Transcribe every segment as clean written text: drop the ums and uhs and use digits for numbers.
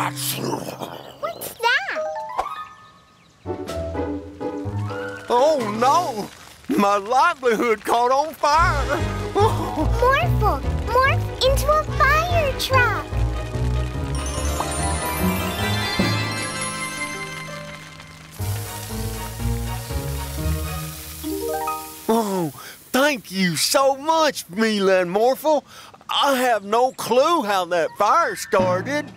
What's that? Oh, no! My livelihood caught on fire! Morphle, morph into a fire truck! Oh, thank you so much, Mila and Morphle. I have no clue how that fire started.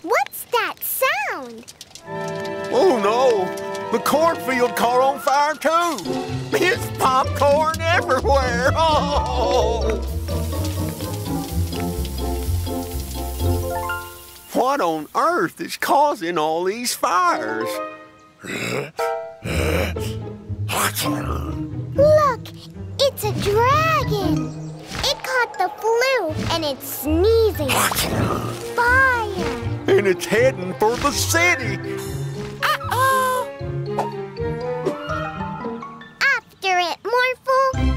What's that sound? Oh, no! The cornfield caught on fire, too! It's popcorn everywhere! Oh! What on earth is causing all these fires? Look, it's a dragon! It caught the flu and it's sneezing. Fire! And it's heading for the city! Uh-oh! After it, Morphle!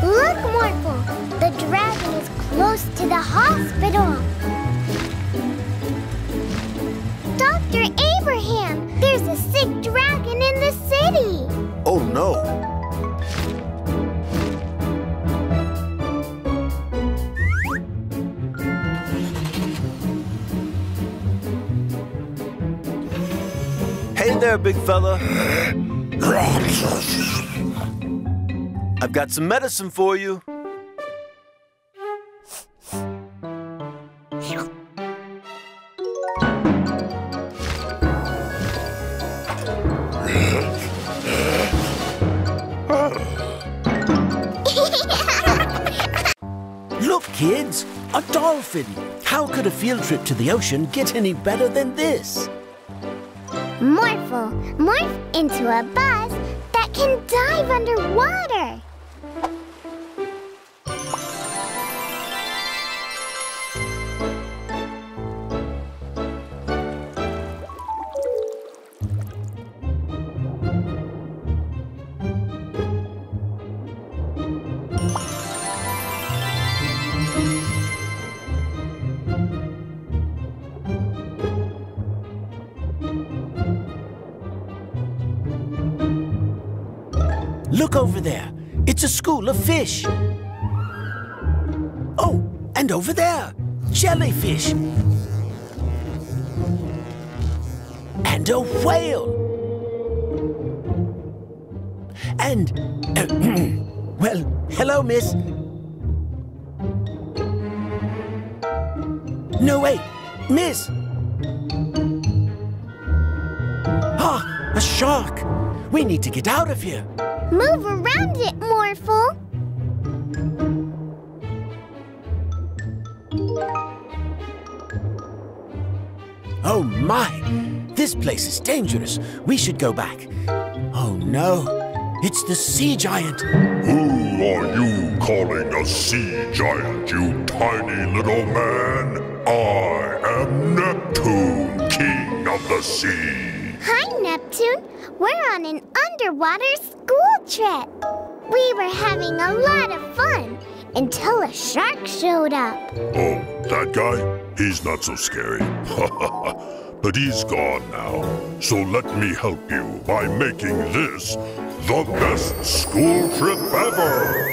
Look, Morphle! The dragon is close to the hospital. Dr. Abraham, there's a sick dragon in the city. Oh, no! Hey there, big fella. I've got some medicine for you. Look, kids, a dolphin. How could a field trip to the ocean get any better than this? Morphle, morph into a bus that can dive underwater. Look over there. It's a school of fish. Oh, and over there, jellyfish. And a whale. And, well, hello, miss. No, wait, miss. Ah, a shark. We need to get out of here. Move around it, Morphle. Oh, my. This place is dangerous. We should go back. Oh, no. It's the sea giant. Who are you calling a sea giant, you tiny little man? I am Neptune, king of the sea. Hi, Neptune. We're on an underwater school trip. We were having a lot of fun until a shark showed up. Oh, that guy? He's not so scary. But he's gone now. So let me help you by making this the best school trip ever.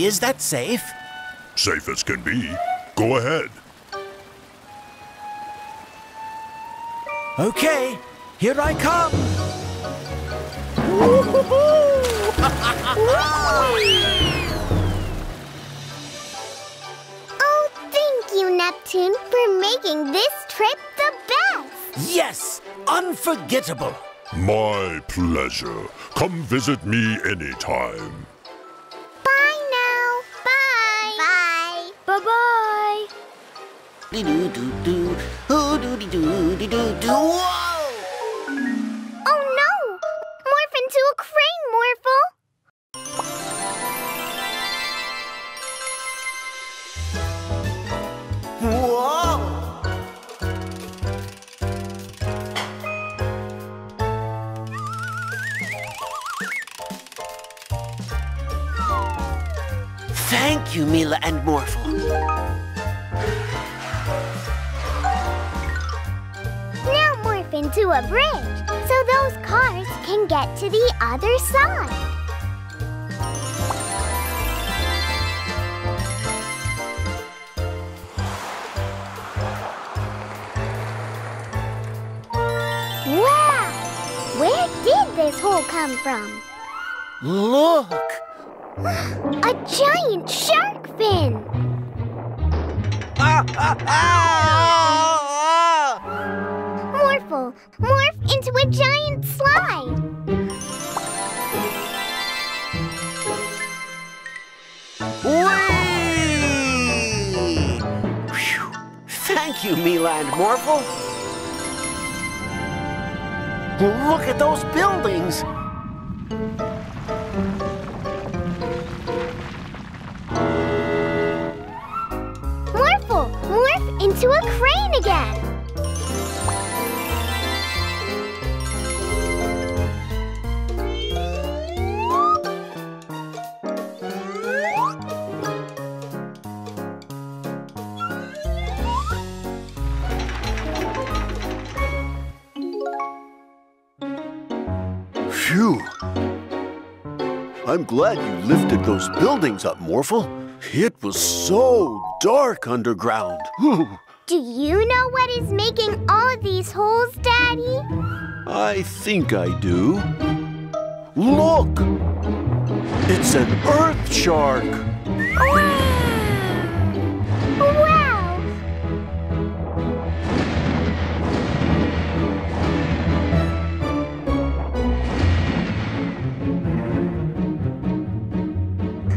Is that safe? Safe as can be. Go ahead. Okay, here I come. Oh, thank you, Neptune, for making this trip the best. Yes, unforgettable. My pleasure. Come visit me anytime. Bye now. Bye. Bye. Bye-bye. Doo-doo-doo-doo. Hoo-doo-dee-doo-dee-doo-doo. Whoa! Oh no! Morph into a crane, Morphle! Whoa! Thank you, Mila and Morphle. Now morph into a bridge so those cars can get to the other side. Wow! Where did this hole come from? Look! A giant shark fin! Morphle, morph into a giant slide! Whee! Phew. Thank you, Mila and Morphle. Look at those buildings. Morphle, morph into a crane again! Phew. I'm glad you lifted those buildings up, Morphle. It was so dark underground. Do you know what is making all of these holes, Daddy? I think I do. Look! It's an earth shark. Wow!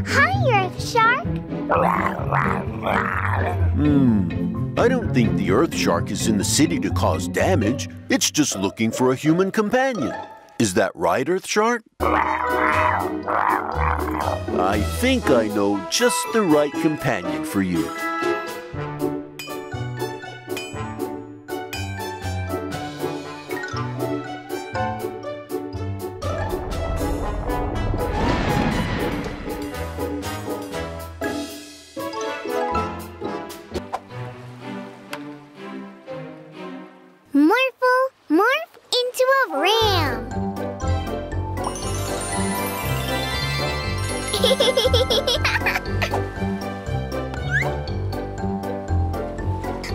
Hi, Earth Shark. I don't think the earth shark is in the city to cause damage. It's just looking for a human companion. Is that right, Earth Shark? I think I know just the right companion for you. Morphle, morph into a ram.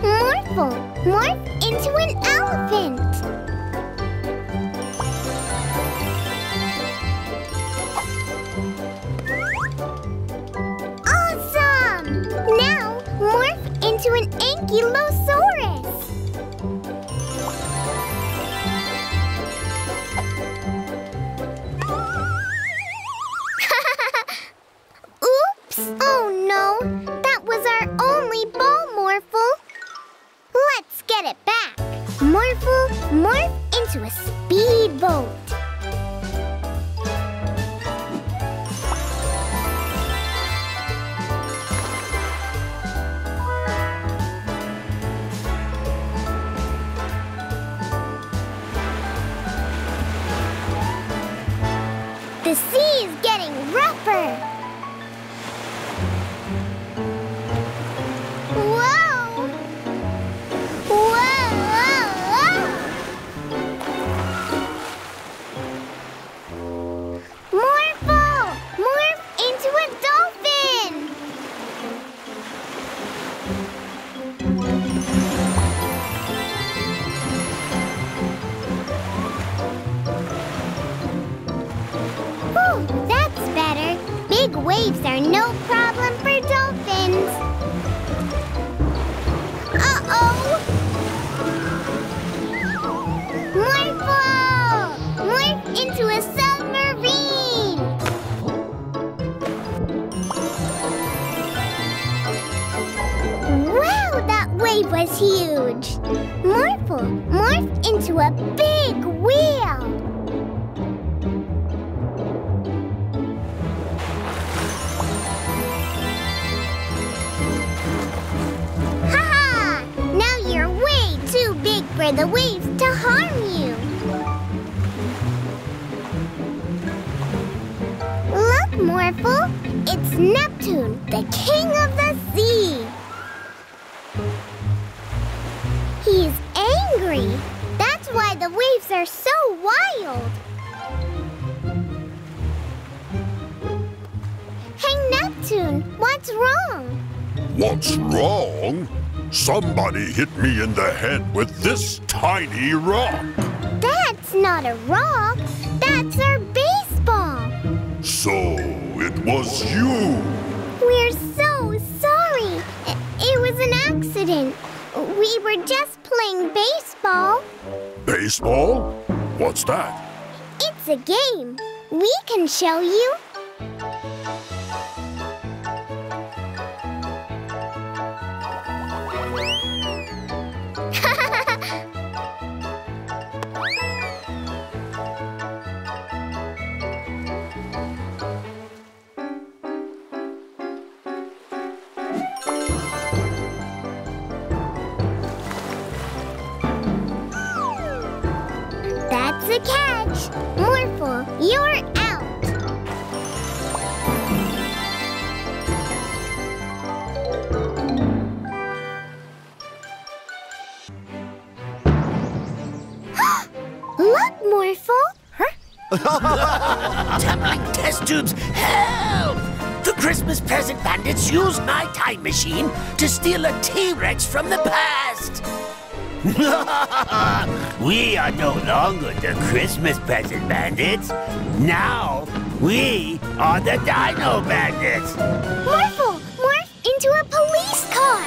Morphle, morph into an elephant. Awesome! Now morph into an ankylosaurus. Oops! Oh no! That was our only ball, Morphle. Let's get it back. Morphle, morph into a speedboat. The sea is getting rougher. Whoa! Whoa! wave was huge. Morphle morphed into a big wheel. Ha-ha! Now you're way too big for the waves to harm you. Look, Morphle. It's Neptune, the king of the sea. He's angry. That's why the waves are so wild. Hey, Neptune, what's wrong? What's wrong? Somebody hit me in the head with this tiny rock. That's not a rock. That's our baseball. So it was you. We're so sorry. It was an accident. We were just playing baseball. Baseball? What's that? It's a game. We can show you. That's a catch. Morphle, you're out. Look, Morphle. Tumbling test tubes, help! The Christmas present bandits used my time machine to steal a T-Rex from the past. We are no longer the Christmas present bandits. Now, we are the Dino Bandits. Morphle, morph into a police car.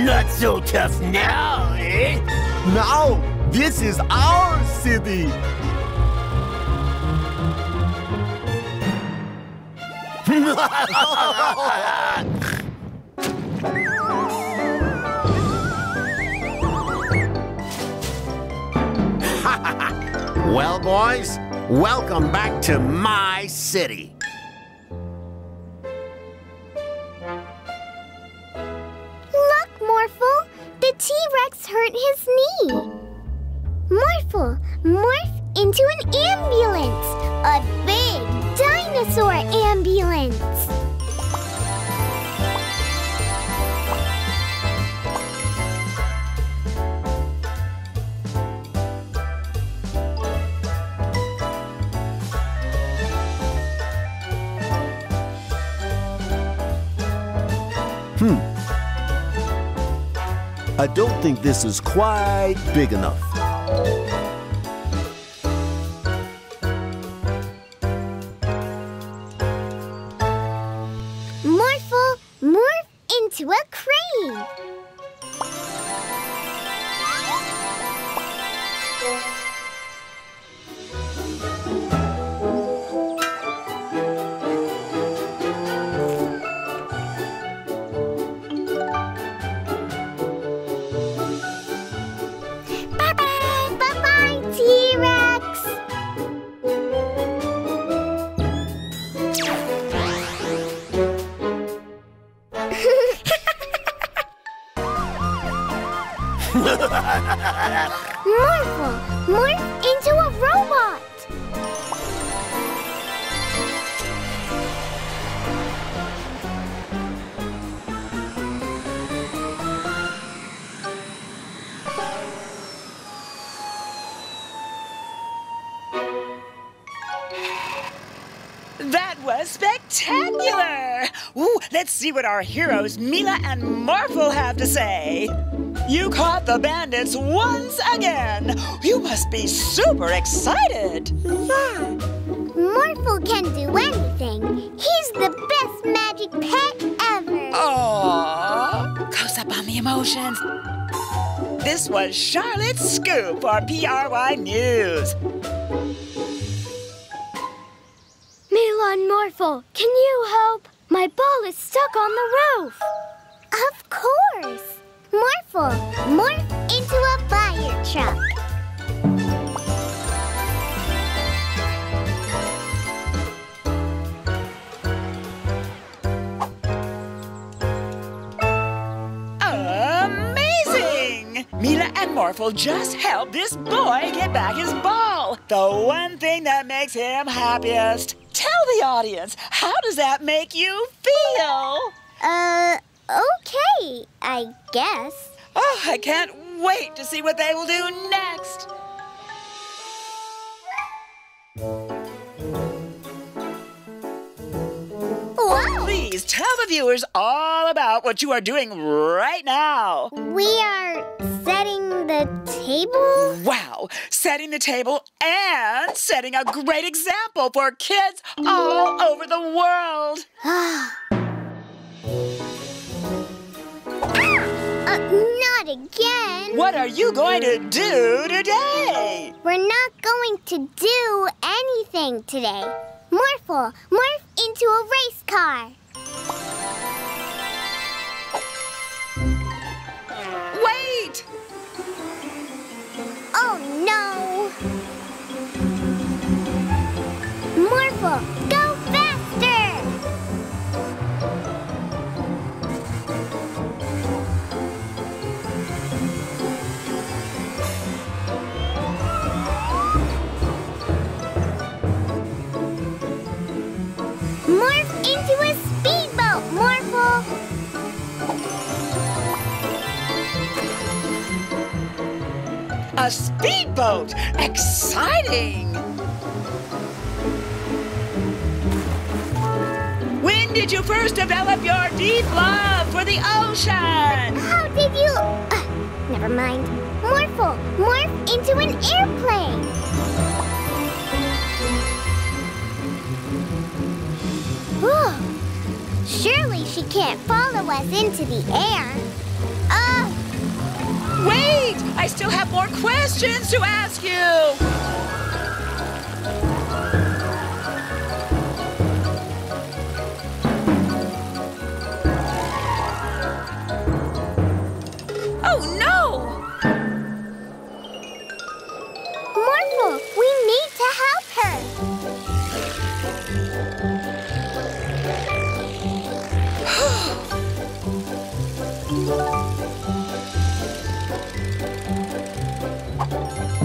Not so tough now, eh? Now, this is our city. Well, boys, welcome back to my city. Look, Morphle. The T-Rex hurt his knee. Morphle, morph into an ambulance. A big dinosaur ambulance. I don't think this is quite big enough. Morphle, morph into a crane. Bye-bye. Bye-bye, T-Rex. Morphle, morph into a robot. That was spectacular! Ooh, let's see what our heroes Mila and Morphle have to say. You caught the bandits once again. You must be super excited. Yeah. Morphle can do anything. He's the best magic pet ever. Aww. Close up on the emotions. This was Charlotte's scoop for PRY News. Mila and Morphle, can you help? My ball is stuck on the roof. Of course. Morphle, morph into a fire truck. Amazing! Mila and Morphle just helped this boy get back his ball. The one thing that makes him happiest. Tell the audience, how does that make you feel? Okay, I guess. Oh, I can't wait to see what they will do next. Whoa! Please tell the viewers all about what you are doing right now. We are setting the table? Wow, setting the table and setting a great example for kids all over the world. Not again. What are you going to do today? We're not going to do anything today. Morphle, morph into a race car. Wait! Oh, no. Morphle, go faster. Morph into a speedboat, Morphle. A speedboat! Exciting! When did you first develop your deep love for the ocean? How did you... never mind. Morphle, morph into an airplane. Whew. Surely she can't follow us into the air. Wait! I still have more questions to ask you! Oh, no! Morphle, we need to help her.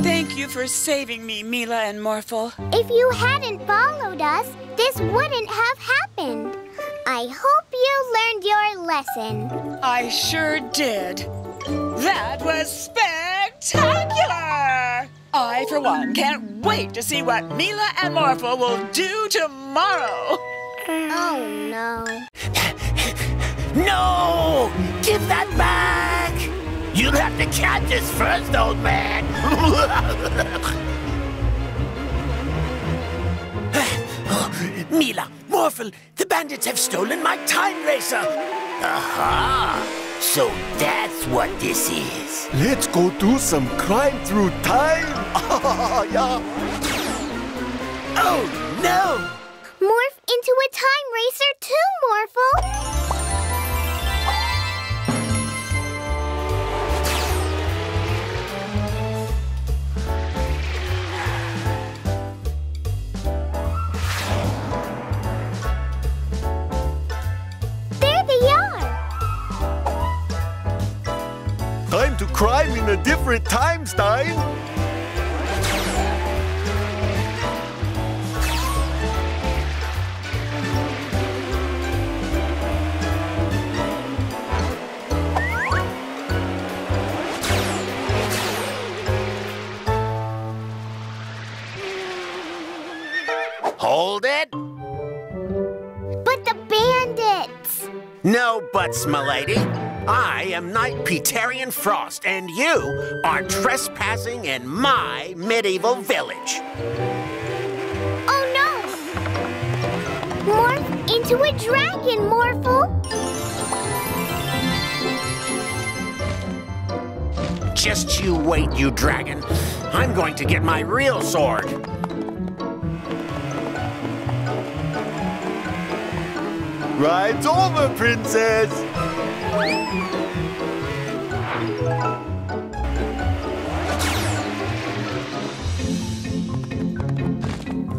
Thank you for saving me, Mila and Morphle. If you hadn't followed us, this wouldn't have happened. I hope you learned your lesson. I sure did. That was spectacular! I, for one, can't wait to see what Mila and Morphle will do tomorrow. Oh, no. No! Give that back! You'll have to catch us first, old man! Mila, Morphle, the bandits have stolen my time racer! Aha! So that's what this is. Let's go do some crime through time. Yeah. Oh, no! Morph into a time racer too, Morphle. There they are. Time to crime in a different time, Stein. Hold it! But the bandits. no buts, m'lady. I am Knight Peterian Frost, and you are trespassing in my medieval village. Oh no! Morph into a dragon, Morphle! Just you wait, you dragon. I'm going to get my real sword. Ride's over, Princess!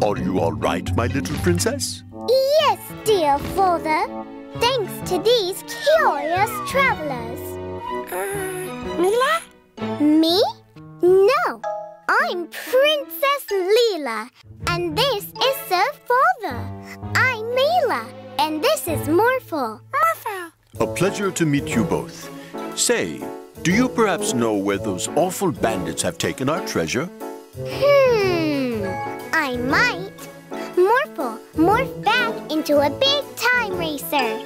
Are you all right, my little princess? Yes, dear father. Thanks to these curious travelers. Mila? Me? No, I'm Princess Leela, and this is Sir Father. I'm Mila, and this is Morphle. A pleasure to meet you both. Say, do you perhaps know where those awful bandits have taken our treasure? I might. Morphle, morph back into a big time racer.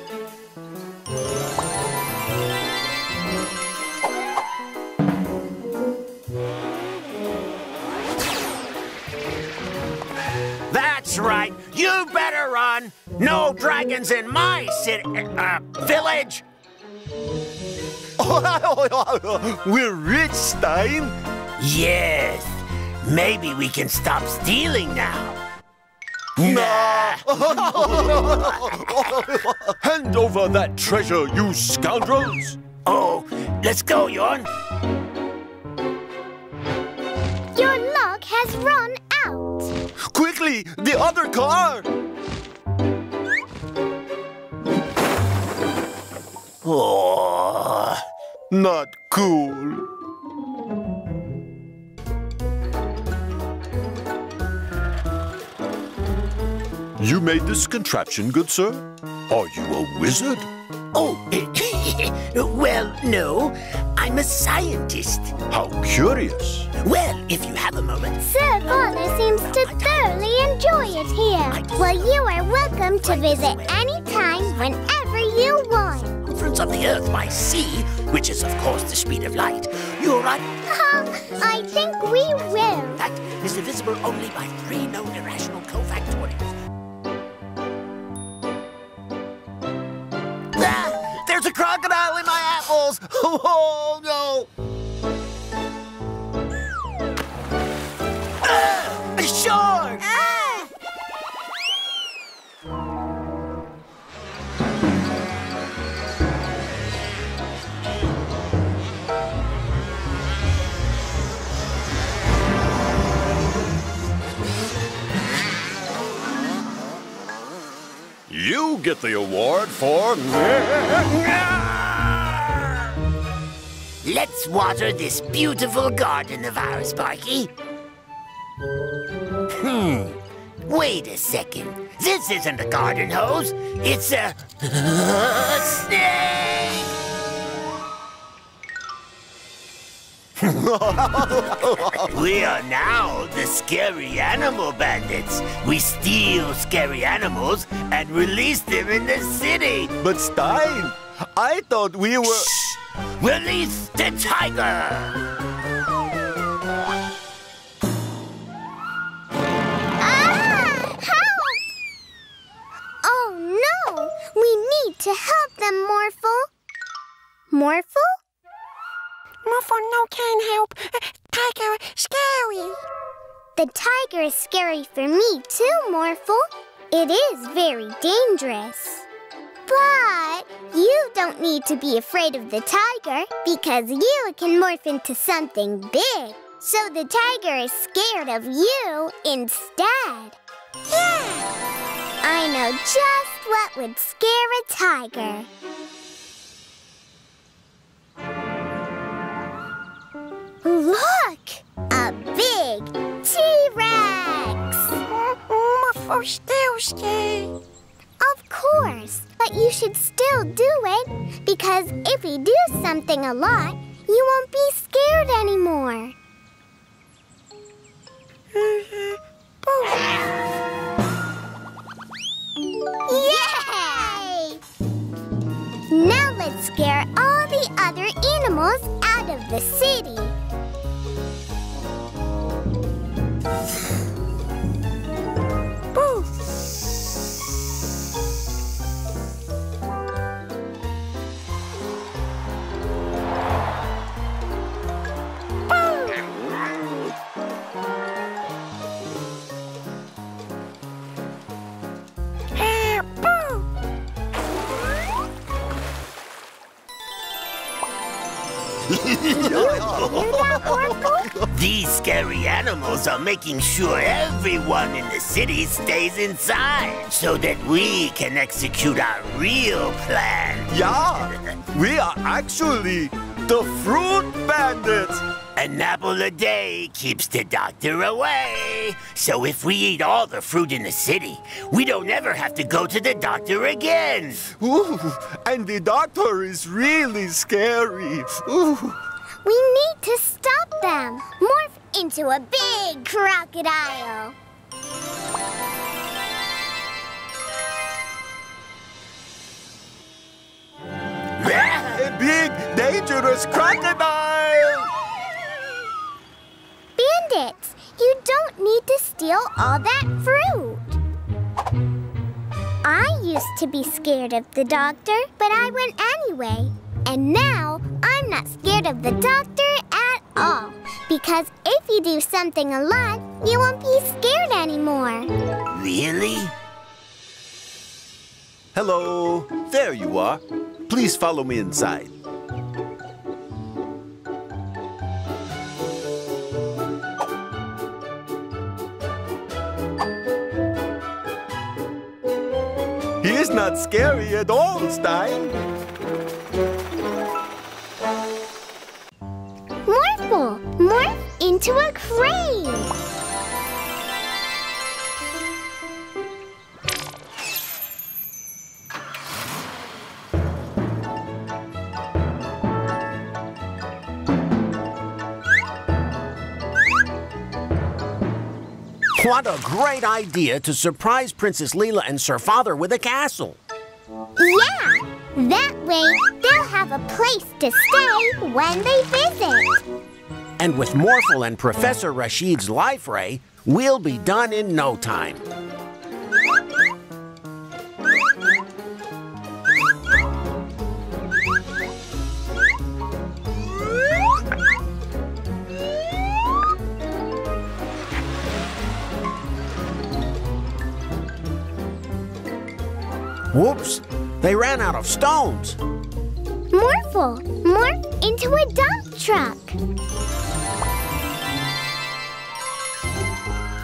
That's right. You better run. No dragons in my village. We're rich, Stein! Yes. Maybe we can stop stealing now. Nah. Hand over that treasure, you scoundrels! Oh, let's go, Yorn. Your luck has run out. Quickly, the other car! Oh. Not cool. You made this contraption, good sir? Are you a wizard? Oh, well, no. I'm a scientist. How curious. Well, if you have a moment. Sir Father seems to thoroughly enjoy it here. Well, you are welcome to visit anytime, whenever you want. Difference of the Earth by sea, which is, of course, the speed of light. You're right. I think we will. That is divisible only by 3 known irrational cofactorials. There's a crocodile in my apples! Oh, no! A shark! You get the award for... Let's water this beautiful garden of ours, Sparky. Wait a second. This isn't a garden hose. It's a snake! We are now the Scary Animal Bandits. We steal scary animals and release them in the city. But Stein, I thought we were... Shh! Release the tiger! Help! Oh no! We need to help them, Morphle. Morphle? Morphle no can help. Tiger scary. The tiger is scary for me too, Morphle. It is very dangerous. But you don't need to be afraid of the tiger because you can morph into something big. So the tiger is scared of you instead. Yeah! I know just what would scare a tiger. Look! A big T-Rex! Morphle still scared. Of course, but you should still do it, because if we do something a lot, you won't be scared anymore. Yay! city. These scary animals are making sure everyone in the city stays inside so that we can execute our real plan. Yeah, we are actually the Fruit Bandits. An apple a day keeps the doctor away. So if we eat all the fruit in the city, we don't ever have to go to the doctor again. Ooh, and the doctor is really scary. Ooh. We need to stop them. Morph into a big crocodile. A big, dangerous crocodile! Bandits, you don't need to steal all that fruit. I used to be scared of the doctor, but I went anyway. And now, I'm not scared of the doctor at all. Because if you do something a lot, you won't be scared anymore. Really? Hello, there you are. Please follow me inside. He is not scary at all, Stein. Morphle, morph into a crane. What a great idea to surprise Princess Leela and Sir Father with a castle. Yeah, that way they'll have a place to stay when they visit. And with Morphle and Professor Rashid's life ray, we'll be done in no time. Whoops, they ran out of stones. Morphle, morph into a dump truck.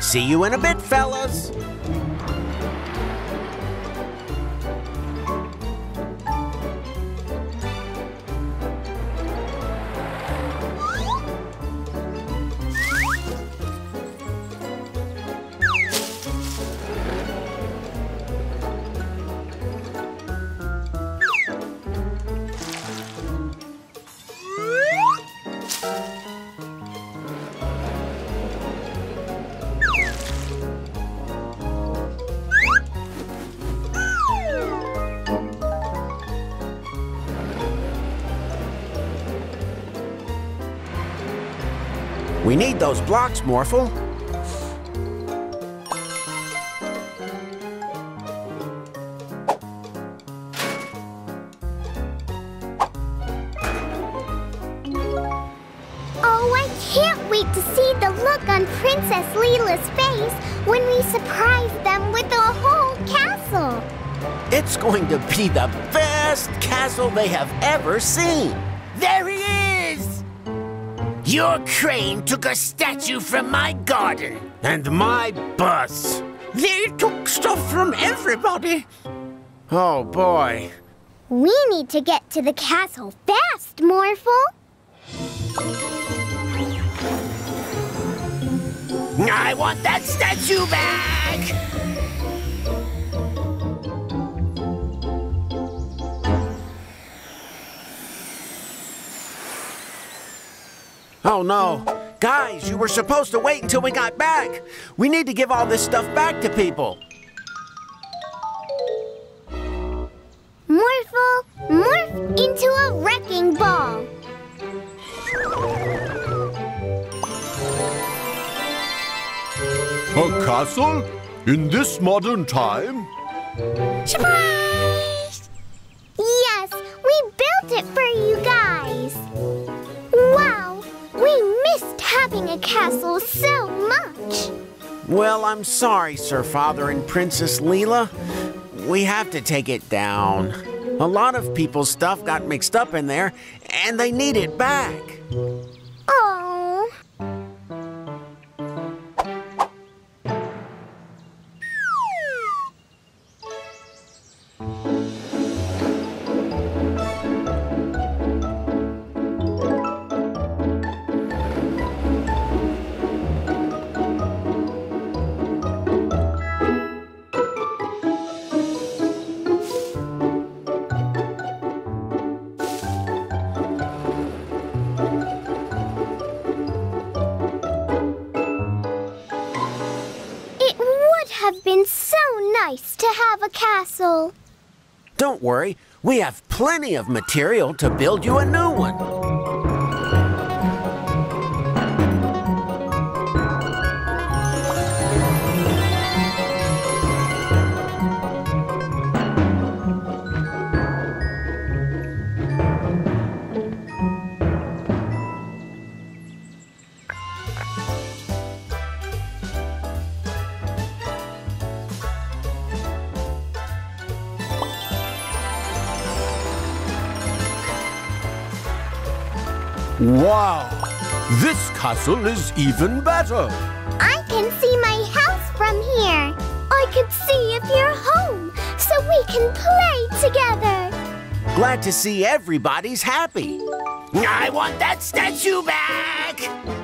See you in a bit, fellas. We need those blocks, Morphle. Oh, I can't wait to see the look on Princess Leela's face when we surprise them with the whole castle. It's going to be the best castle they have ever seen. There he is! Your crane took a statue from my garden. And my bus. They took stuff from everybody. Oh, boy. We need to get to the castle fast, Morphle. I want that statue back! Oh, no. Guys, you were supposed to wait until we got back. We need to give all this stuff back to people. Morphle, morph into a wrecking ball. A castle? In this modern time? Surprise! Yes, we built it for you guys. Wow, we missed having a castle so much. Well, I'm sorry, Sir Father and Princess Leela. We have to take it down. A lot of people's stuff got mixed up in there, and they need it back. Oh. Have been so nice to have a castle. Don't worry, we have plenty of material to build you a new one. Wow! This castle is even better! I can see my house from here. I could see if you're home, so we can play together. Glad to see everybody's happy. I want that statue back!